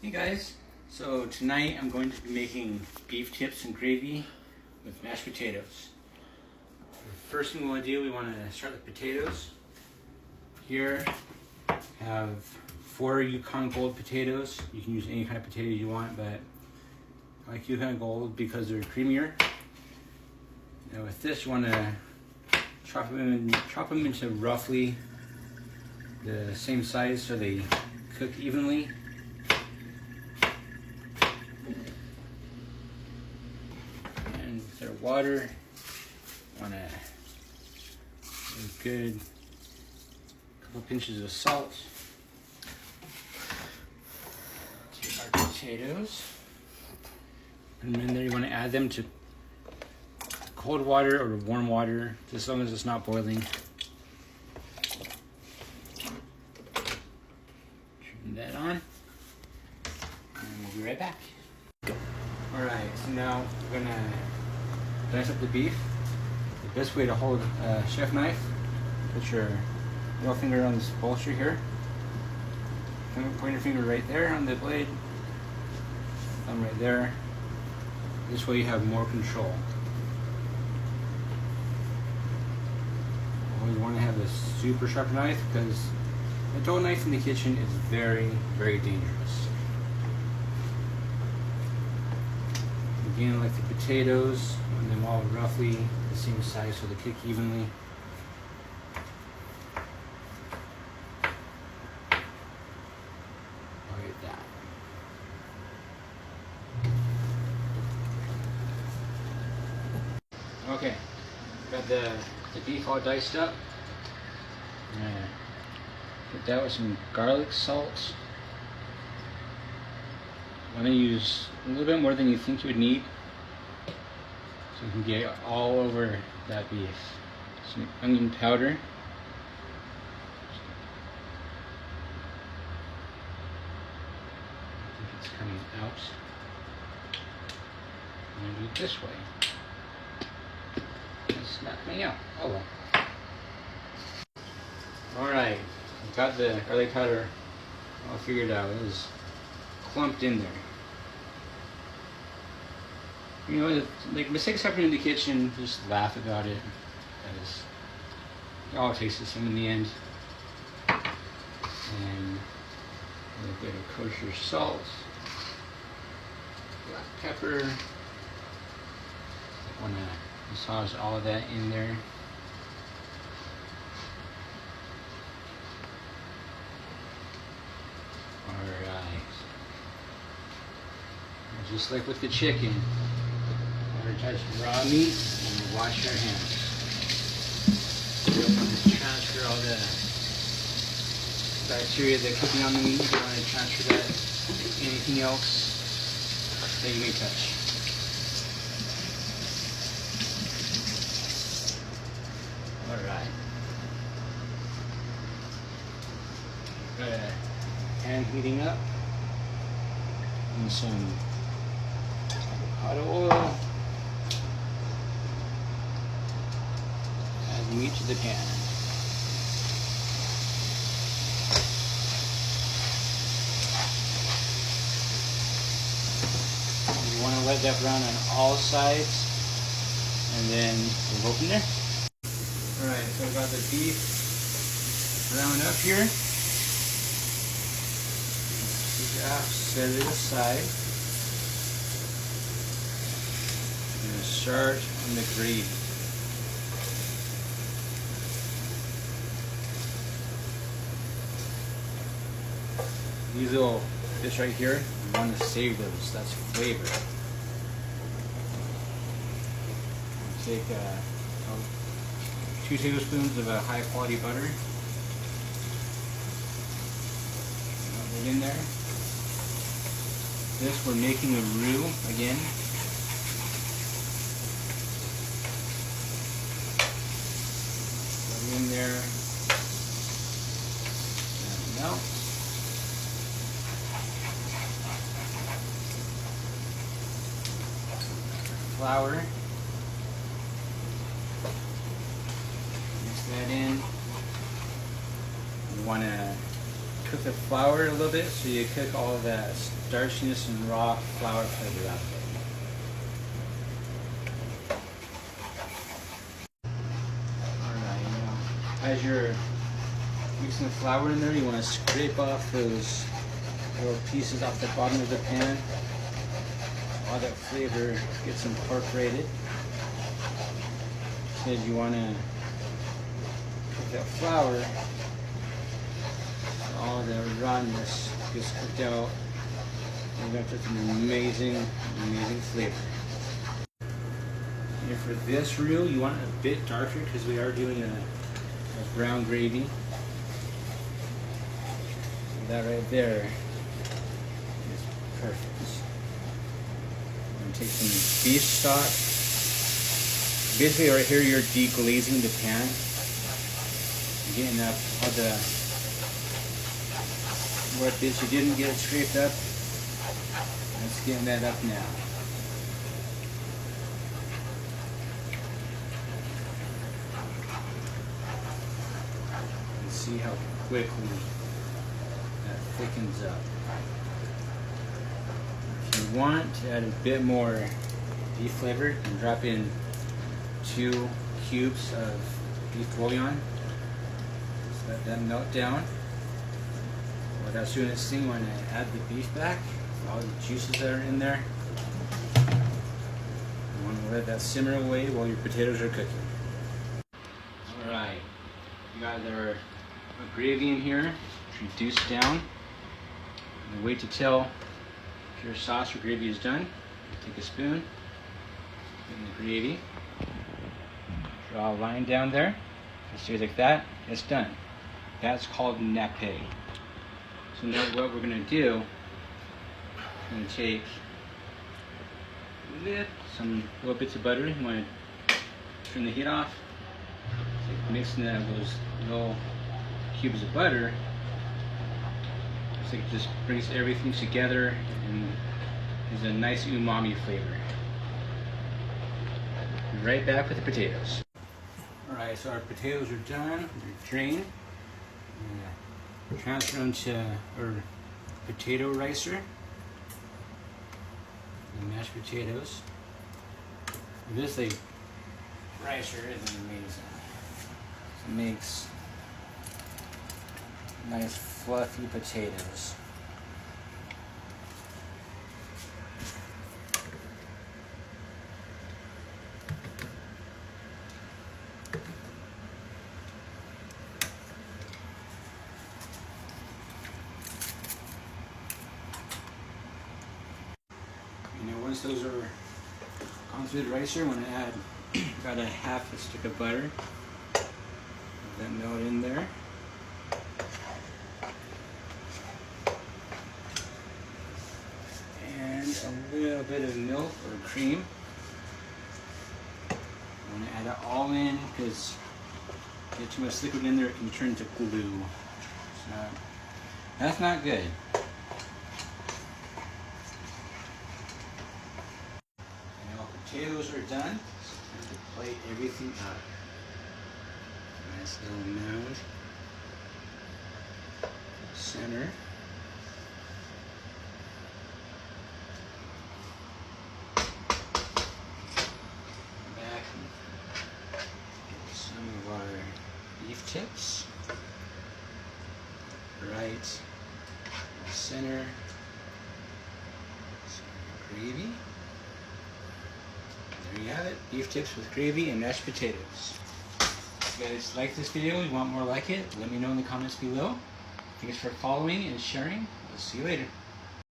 Hey guys, so tonight I'm going to be making beef tips and gravy with mashed potatoes. First thing we want to do, we want to start with potatoes. Here I have 4 Yukon Gold potatoes. You can use any kind of potato you want, but I like Yukon Gold because they're creamier. Now with this, you want to chop them into roughly the same size so they cook evenly. And with their water, want to a good couple pinches of salt. Take our potatoes, and then there you want to add them to cold water or warm water, just as long as it's not boiling. Turn that on, and we'll be right back. Alright, so now we're gonna dice up the beef. The best way to hold a chef knife, put your middle finger on this bolster here, point your finger right there on the blade, thumb right there. This way you have more control. Always want to have a super sharp knife because a dull knife in the kitchen is very, very dangerous. Again, like the potatoes, and them all roughly the same size so they cook evenly. Like that. Okay, got the beef all diced up. I'm gonna put that with some garlic salt. I'm going to use a little bit more than you think you would need, so you can get it all over that beef. Some onion powder. I think it's coming out. I'm going to do it this way. It's not coming out. Oh well. Alright, I've got the garlic powder all figured out. It was clumped in there. You know, like mistakes happen in the kitchen, just laugh about it. Because it all tastes the same in the end. And a little bit of kosher salt, black pepper. I want to massage all of that in there. Alright. Just like with the chicken, never touch raw meat and wash your hands. You don't want to transfer all the bacteria that could be on the meat. You don't want to transfer that to anything else that you may touch. Alright. Got a pan heating up and some avocado oil. Add the meat to the pan. You want to let that brown on all sides, and then we'll go from there. Alright, so I've got the beef brown up here. Set it aside. I'm going to start on the gravy. These little bits right here, you want to save those. That's flavor. Take 2 tablespoons of a high quality butter. Put it in there. This, we're making a roux again. Put it in there. And melt. Flour. Mix that in. You want to cook the flour a little bit so you cook all of that starchiness and raw flour flavor out of it. As you're mixing the flour in there, you want to scrape off those little pieces off the bottom of the pan. All that flavor gets incorporated. So you want to cook that flour, all the rawness gets cooked out, and you got some amazing, amazing flavor. And for this reel, you want it a bit darker because we are doing a brown gravy. So that right there is perfect. I'm going to take some beef stock. Basically right here you're deglazing the pan. You're getting up all the what bits you didn't get scraped up. Let's get that up now. See how quickly that thickens up. If you want to add a bit more beef flavor, you can drop in 2 cubes of beef bouillon. Just let that melt down. While that's doing its thing, you want to add the beef back, all the juices that are in there. You want to let that simmer away while your potatoes are cooking. Alright, you got our gravy in here, reduced down. And wait to tell if your sauce or gravy is done. Take a spoon, put in the gravy, draw a line down there. It stays like that. It's done. That's called nappe. So now what we're going to do, we're going to take some little bits of butter. You want to turn the heat off. Mixing that with those little cubes of butter, so it just brings everything together and is a nice umami flavor. Be right back with the potatoes. Alright, so our potatoes are done. They're drained. Transfer them to our potato ricer. The mashed potatoes. This ricer is amazing. It makes nice fluffy potatoes. Once those are gone through the ricer, I'm going to add about a half a stick of butter. Let that melt in there. And a little bit of milk or cream. I'm going to add it all in because if you get too much liquid in there, it can turn to glue. So that's not good. Potatoes are done. Time to plate everything up. Nice little mound. Center. Back. Get some of our beef tips. Right. Center. Some gravy. There you have it, beef tips with gravy and mashed potatoes. If you guys like this video, you want more like it, let me know in the comments below. Thanks for following and sharing. I'll see you later.